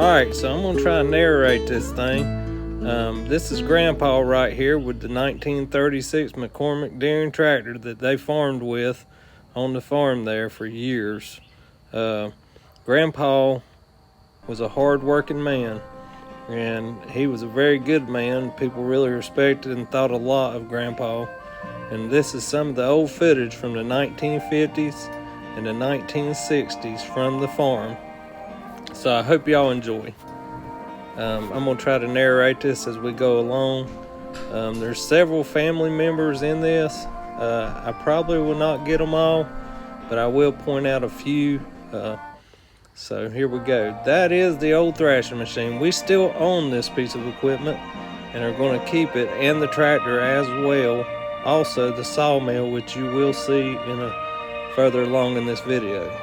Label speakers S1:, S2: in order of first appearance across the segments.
S1: Alright, so I'm going to try and narrate this thing. This is Grandpa right here with the 1936 McCormick Deering tractor that they farmed with on the farm there for years. Grandpa was a hard-working man, and he was a very good man. People really respected and thought a lot of Grandpa. And this is some of the old footage from the 1950s and the 1960s from the farm. So I hope y'all enjoy. I'm going to try to narrate this as we go along. There's several family members in this. I probably will not get them all, but I will point out a few. So here we go. That is the old thrashing machine. We still own this piece of equipment and are going to keep it, and the tractor as well. Also the sawmill, which you will see further along in this video.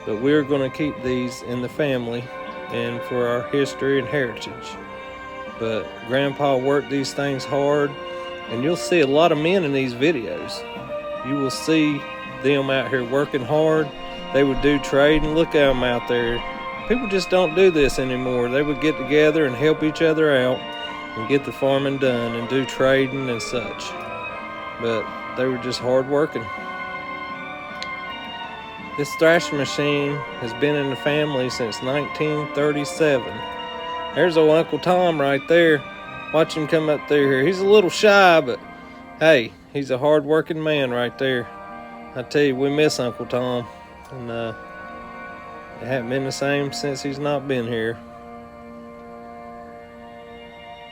S1: But we're going to keep these in the family and for our history and heritage. But Grandpa worked these things hard, and you'll see a lot of men in these videos. You will see them out here working hard. They would do trading. Look at them out there. People just don't do this anymore. They would get together and help each other out and get the farming done and do trading and such. But they were just hard working. This thrashing machine has been in the family since 1937. There's old Uncle Tom right there. Watch him come up through here. He's a little shy, but hey, he's a hard-working man right there. I tell you, we miss Uncle Tom. And it hasn't been the same since he's not been here.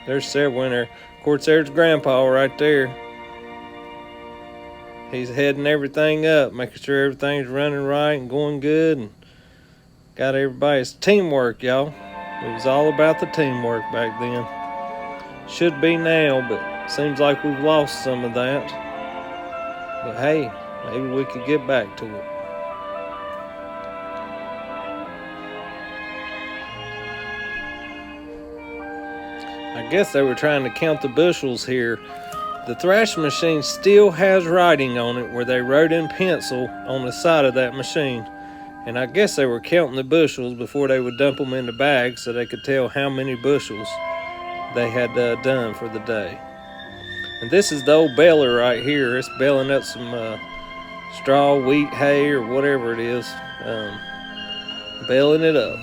S1: There's several in there. Of course, there's Grandpa right there. He's heading everything up, making sure everything's running right and going good, and got everybody's teamwork, y'all. It was all about the teamwork back then. Should be now, but seems like we've lost some of that. But hey, maybe we could get back to it. I guess they were trying to count the bushels here. The thrashing machine still has writing on it where they wrote in pencil on the side of that machine. And I guess they were counting the bushels before they would dump them in the bag so they could tell how many bushels they had done for the day. And this is the old baler right here. It's baling up some straw, wheat, hay, or whatever it is. Baling it up.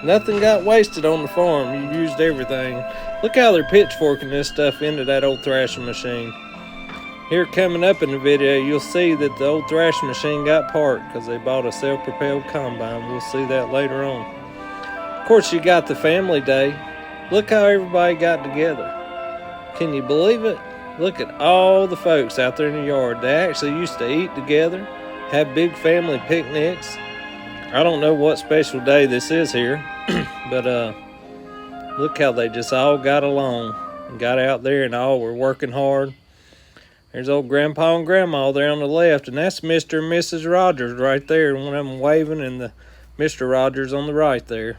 S1: Nothing got wasted on the farm. You used everything. Look how they're pitchforking this stuff into that old thrashing machine. Here coming up in the video, you'll see that the old thrashing machine got parked because they bought a self-propelled combine. We'll see that later on. Of course, you got the family day. Look how everybody got together. Can you believe it? Look at all the folks out there in the yard. They actually used to eat together, have big family picnics. I don't know what special day this is here, but look how they just all got along and got out there and all were working hard. There's old Grandpa and Grandma there on the left, and that's Mr. and Mrs. Rogers right there. One of them waving, and the Mr. Rogers on the right there.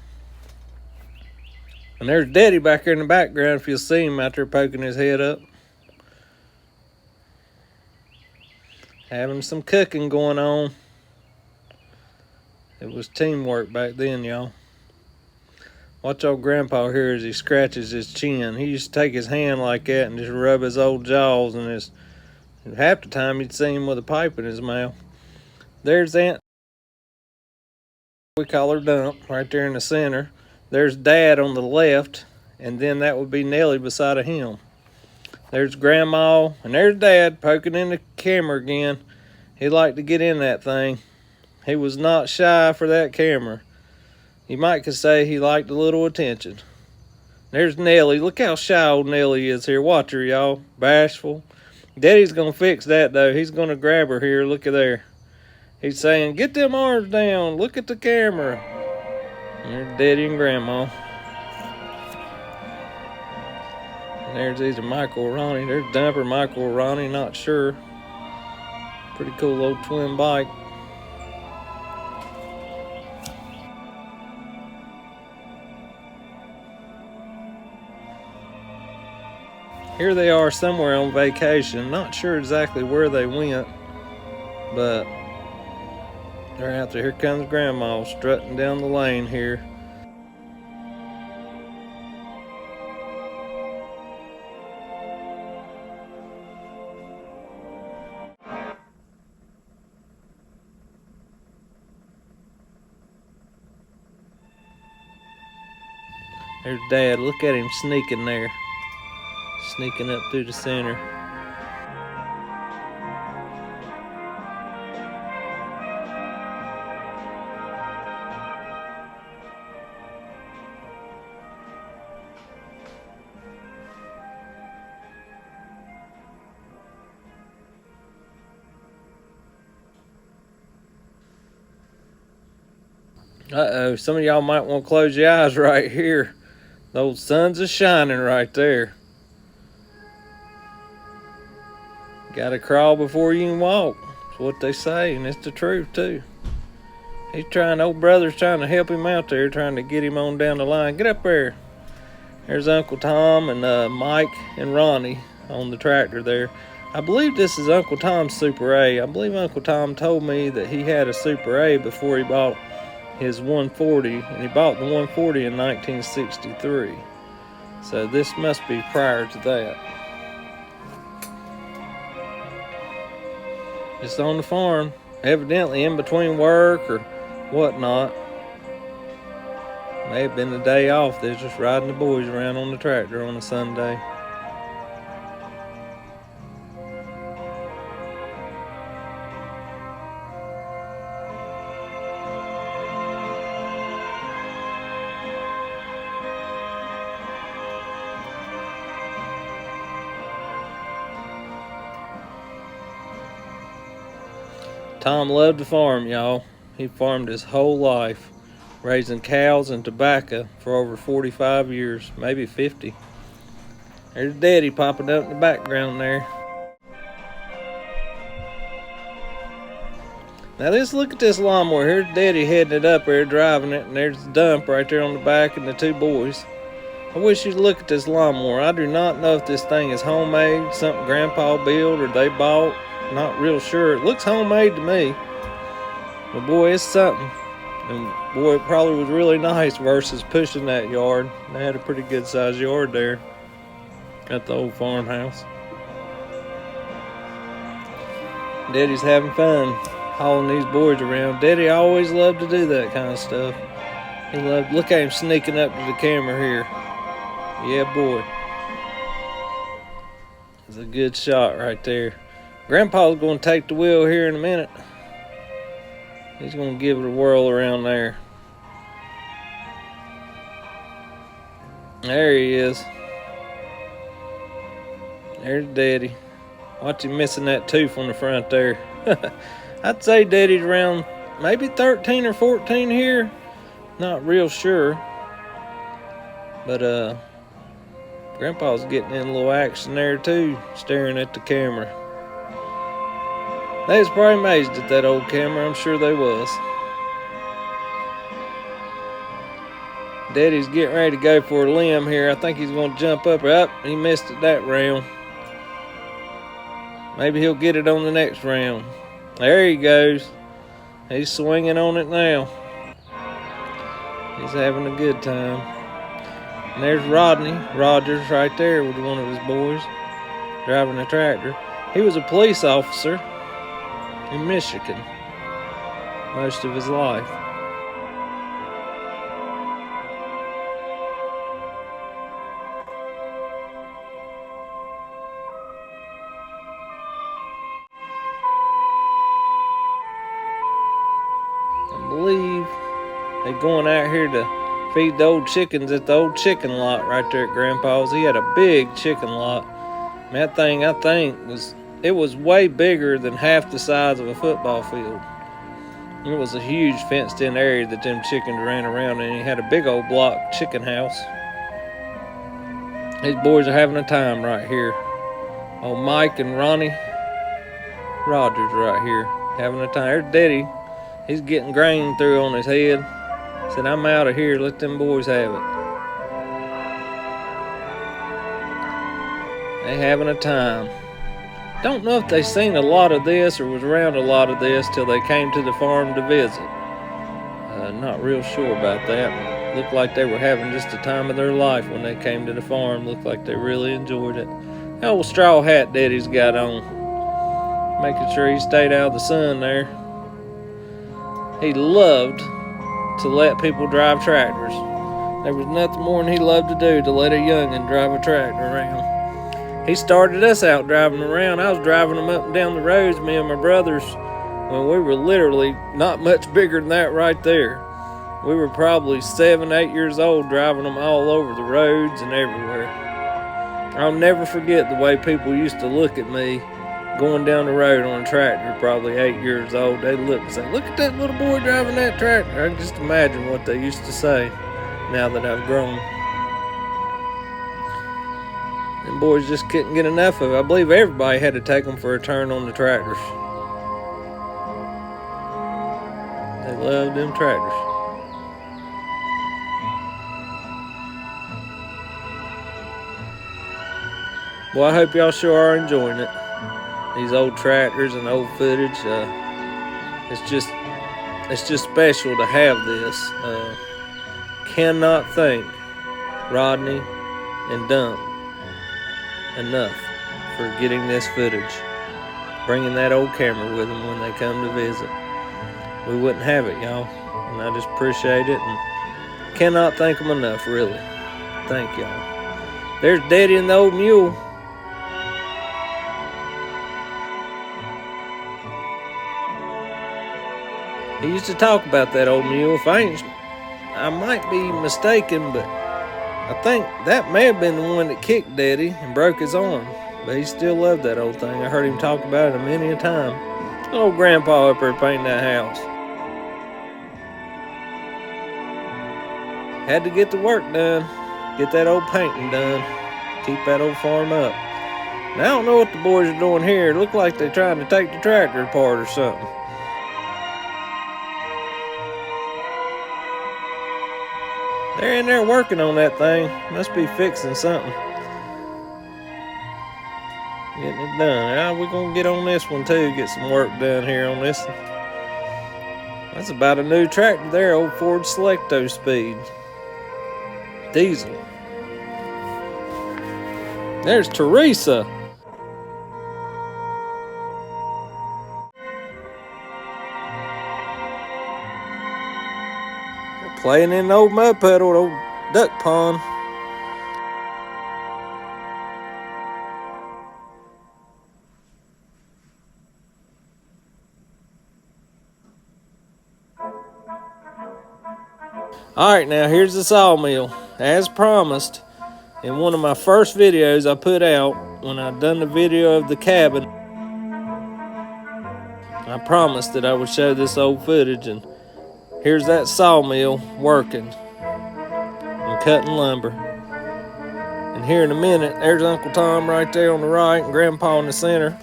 S1: And there's Daddy back there in the background if you'll see him out there poking his head up. Having some cooking going on. It was teamwork back then, y'all. Watch old Grandpa here as he scratches his chin. He used to take his hand like that and just rub his old jaws, and half the time you'd see him with a pipe in his mouth. There's Aunt, we call her Dump, right there in the center. There's Dad on the left, and then that would be Nellie beside of him. There's Grandma, and there's Dad poking in the camera again. He liked to get in that thing. He was not shy for that camera. You might could say he liked a little attention. There's Nellie. Look how shy old Nellie is here. Watch her, y'all. Bashful. Daddy's going to fix that, though. He's going to grab her here. Look at there. He's saying, get them arms down. Look at the camera. There's Daddy and Grandma. And there's either Michael or Ronnie. There's Dumper, Michael or Ronnie. Not sure. Pretty cool old twin bike. Here they are somewhere on vacation. Not sure exactly where they went, but they're out there. Here comes Grandma strutting down the lane here. There's Dad. Look at him sneaking there. Sneaking up through the center. Uh-oh, some of y'all might want to close your eyes right here. Those suns are shining right there. Gotta crawl before you can walk. That's what they say, and it's the truth too. Old brother's trying to help him out there, trying to get him on down the line. Get up there. There's Uncle Tom and Mike and Ronnie on the tractor there. I believe this is Uncle Tom's Super A. I believe Uncle Tom told me that he had a Super A before he bought his 140, and he bought the 140 in 1963. So this must be prior to that. Just on the farm, evidently in between work or whatnot. May have been the day off. They're just riding the boys around on the tractor on a Sunday. Tom loved to farm, y'all. He farmed his whole life, raising cows and tobacco for over 45 years, maybe 50. There's Daddy popping up in the background there. Now let's look at this lawnmower. Here's Daddy heading it up there, driving it, and there's the dump right there on the back and the two boys. I wish you'd look at this lawnmower. I do not know if this thing is homemade, something Grandpa built or they bought. Not real sure. It looks homemade to me. But boy, it's something. And boy, it probably was really nice versus pushing that yard. They had a pretty good sized yard there at the old farmhouse. Daddy's having fun hauling these boys around. Daddy always loved to do that kind of stuff. He loved, look at him sneaking up to the camera here. Yeah, boy. It's a good shot right there. Grandpa's going to take the wheel here in a minute. He's going to give it a whirl around there. There he is. There's Daddy. Watch him missing that tooth on the front there. I'd say Daddy's around maybe 13 or 14 here. Not real sure. But Grandpa's getting in a little action there too, staring at the camera. They was probably amazed at that old camera. I'm sure they was. Daddy's getting ready to go for a limb here. I think he's going to jump up. He missed it that round. Maybe he'll get it on the next round. There he goes. He's swinging on it now. He's having a good time. And there's Rodney Rogers right there with one of his boys driving a tractor. He was a police officer in Michigan most of his life. I believe they're going out here to feed the old chickens at the old chicken lot right there at Grandpa's. He had a big chicken lot. And that thing, I think, was way bigger than half the size of a football field. It was a huge fenced-in area that them chickens ran around in. He had a big old block chicken house. These boys are having a time right here. Old Mike and Ronnie Rogers right here having a time. There's Daddy. He's getting grain through on his head. Said, I'm out of here. Let them boys have it. They having a time. Don't know if they seen a lot of this or was around a lot of this till they came to the farm to visit. Not real sure about that. Looked like they were having just the time of their life when they came to the farm. Looked like they really enjoyed it. That old straw hat Daddy's got on, making sure he stayed out of the sun there. He loved to let people drive tractors. There was nothing more than he loved to do to let a young'un drive a tractor around. He started us out driving around. I was driving them up and down the roads, me and my brothers, when we were literally not much bigger than that right there. We were probably 7, 8 years old, driving them all over the roads and everywhere. I'll never forget the way people used to look at me going down the road on a tractor, probably 8 years old. They'd look and say, "Look at that little boy driving that tractor." I can just imagine what they used to say now that I've grown. Them boys just couldn't get enough of it. I believe everybody had to take them for a turn on the tractors. They loved them tractors. Well, I hope y'all sure are enjoying it. These old tractors and old footage. It's just special to have this. Cannot thank Rodney and Dump enough for getting this footage, bringing that old camera with them when they come to visit. We wouldn't have it, y'all, and I just appreciate it and cannot thank them enough, really. Thank y'all. There's Daddy and the old mule. He used to talk about that old mule. I might be mistaken, but I think that may have been the one that kicked Daddy and broke his arm. But he still loved that old thing. I heard him talk about it many a time. Old Grandpa up there painting that house. Had to get the work done. Get that old painting done. Keep that old farm up. Now, I don't know what the boys are doing here. It looked like they're trying to take the tractor apart or something. They're in there working on that thing. Must be fixing something. Getting it done. Now we're going to get on this one too. Get some work done here on this one. That's about a new tractor there. Old Ford Selecto Speed. Diesel. There's Teresa. Playing in the old mud puddle, old duck pond. Alright, now here's the sawmill. As promised, in one of my first videos I put out, when I done the video of the cabin, I promised that I would show this old footage, and here's that sawmill working and cutting lumber. And here in a minute, there's Uncle Tom right there on the right and Grandpa in the center.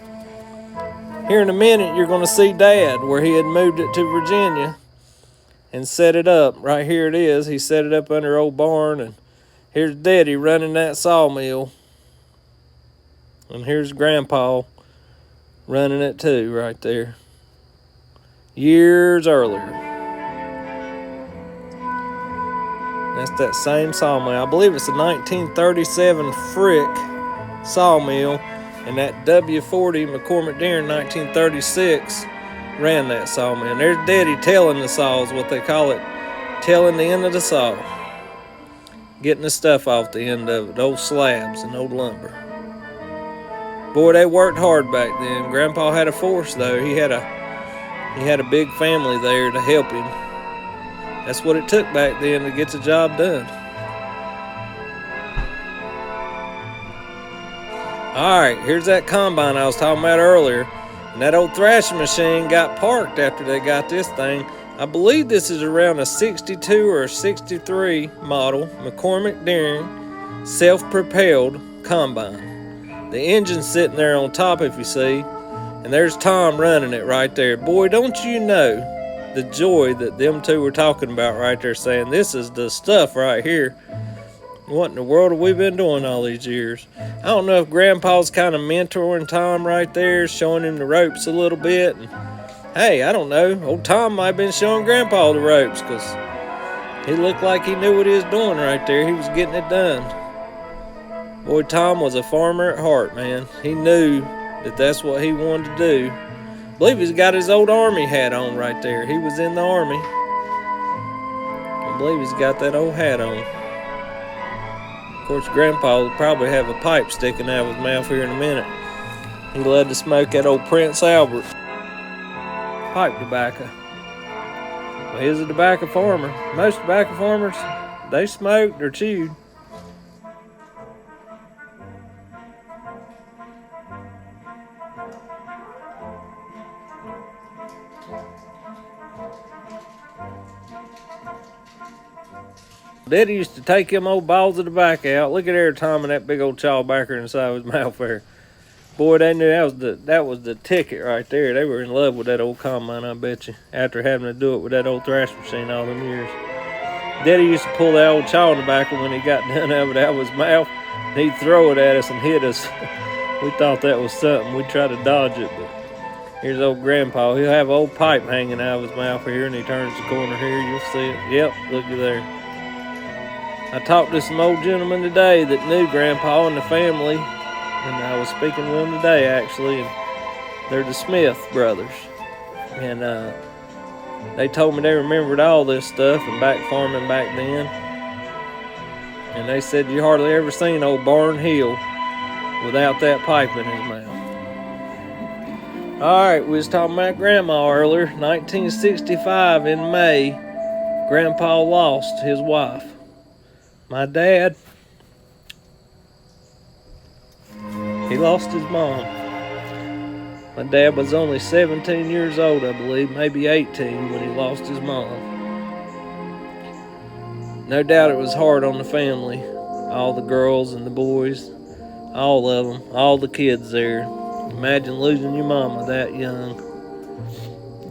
S1: Here in a minute, you're going to see Dad, where he had moved it to Virginia and set it up. Right here it is. He set it up under old barn, and here's Daddy running that sawmill. And here's Grandpa running it too right there. Years earlier. That's that same sawmill. I believe it's a 1937 Frick sawmill, and that W40 McCormick Deere in 1936 ran that sawmill. And there's Daddy telling the saws, what they call it, telling the end of the saw, getting the stuff off the end of it, old slabs and old lumber. Boy, they worked hard back then. Grandpa had a force though. He had a big family there to help him. That's what it took back then to get the job done. Alright, here's that combine I was talking about earlier. And that old threshing machine got parked after they got this thing. I believe this is around a 62 or a 63 model McCormick Deere self-propelled combine. The engine's sitting there on top, if you see. And there's Tom running it right there. Boy, don't you know the joy that them two were talking about right there, saying this is the stuff right here. What in the world have we been doing all these years? I don't know if Grandpa's kind of mentoring Tom right there, showing him the ropes a little bit. And hey, I don't know. Old Tom might have been showing Grandpa the ropes, because he looked like he knew what he was doing right there. He was getting it done. Boy, Tom was a farmer at heart, man. He knew that that's what he wanted to do. I believe he's got his old Army hat on right there. He was in the Army. I believe he's got that old hat on. Of course, Grandpa will probably have a pipe sticking out of his mouth here in a minute. He loved to smoke that old Prince Albert pipe tobacco. Well, he's a tobacco farmer. Most tobacco farmers, they smoked or chewed. Daddy used to take them old balls of tobacco out. Look at there, Tom, and that big old chawbacker inside of his mouth there. Boy, they knew that was the ticket right there. They were in love with that old combine, I bet you, after having to do it with that old thrash machine all them years. Daddy used to pull that old chaw tobacco when he got done of it out of his mouth. He'd throw it at us and hit us. We thought that was something. We'd try to dodge it, but here's old Grandpa. He'll have an old pipe hanging out of his mouth here, and he turns the corner here. You'll see it. Yep, looky there. I talked to some old gentlemen today that knew Grandpa and the family, and I was speaking with them today, actually, and they're the Smith brothers. And they told me they remembered all this stuff and back farming back then. And they said you hardly ever seen old Barn Hill without that pipe in his mouth. All right, we was talking about Grandma earlier. 1965 in May, Grandpa lost his wife. My dad, he lost his mom. My dad was only 17 years old, I believe, maybe 18 when he lost his mom. No doubt it was hard on the family, all the girls and the boys, all of them, all the kids there. Imagine losing your mama that young.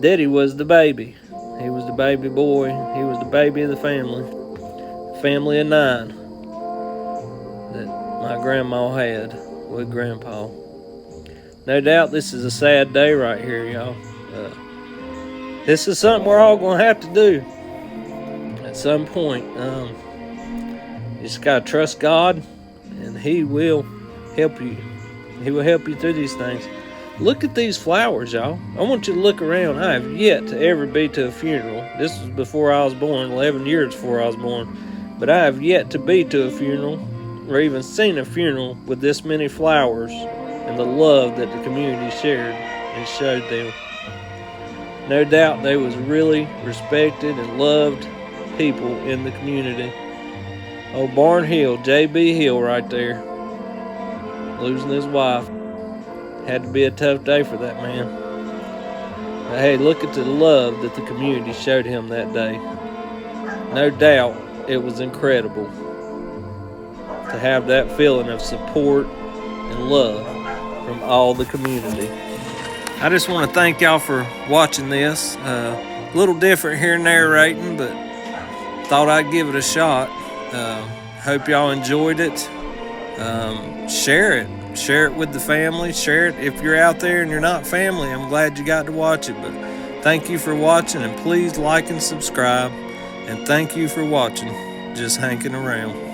S1: Daddy was the baby. He was the baby boy. He was the baby of the family. Family of 9 that my grandma had with Grandpa. No doubt this is a sad day right here, y'all. This is something we're all going to have to do at some point. You just got to trust God, and He will help you. He will help you through these things. Look at these flowers, y'all. I want you to look around. I have yet to ever be to a funeral. This was before I was born, 11 years before I was born. But I have yet to be to a funeral or even seen a funeral with this many flowers and the love that the community shared and showed them. No doubt they was really respected and loved people in the community. Old Barn Hill, J.B. Hill right there, losing his wife. Had to be a tough day for that man. But hey, look at the love that the community showed him that day. No doubt it was incredible to have that feeling of support and love from all the community. I just want to thank y'all for watching this. A little different here narrating, but thought I'd give it a shot. Hope y'all enjoyed it. Share it. Share it with the family. Share it if you're out there and you're not family. I'm glad you got to watch it. But thank you for watching, and please like and subscribe. And thank you for watching Just Hanking Around.